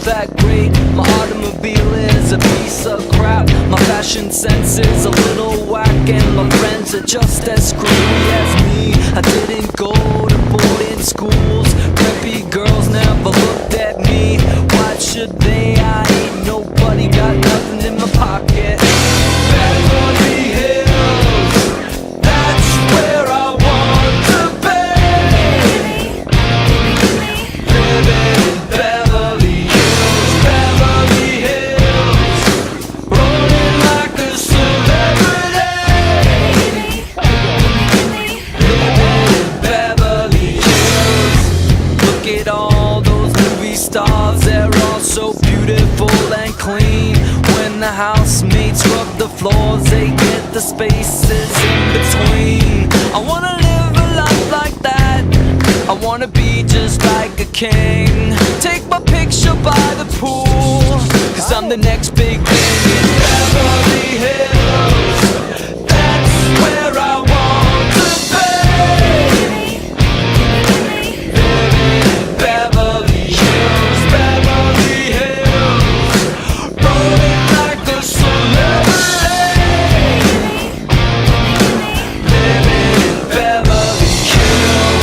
that great. My automobile is a piece of crap. My fashion sense is a little whack, and my friends are just as screwy as me. I didn't go to boarding schools. Preppy girls never looked at me. Why should they? I ain't nobody, got nothing in my pocket. Beverly Hills, that's where I want to be. Living in Beverly Hills, Beverly Hills, rolling like a celebrity. Living in Beverly Hills. Look at all those movie stars, they're all so beautiful and clean. When the housemates rub the floors, they get the spaces in between. I wanna live a life like that. I wanna be just like a king. Take my picture by the pool, 'cause I'm the next big thing in Beverly Hills. That's where I want to be. Living in Beverly Hills, Beverly Hills, rolling like a celebrity. Living in Beverly Hills.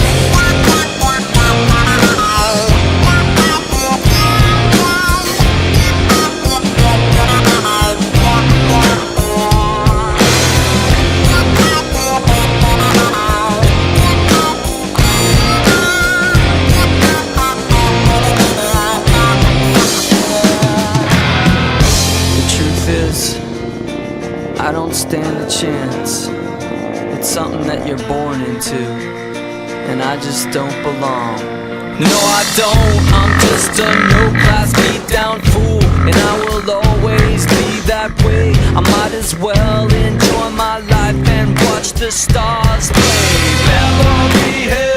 The truth is, I don't stand a chance. It's something that you're born into, and I just don't belong. No, I don't. I'm just a no-class beat-down fool, and I will always be that way. I might as well enjoy my life and watch the stars play. Beverly Hills.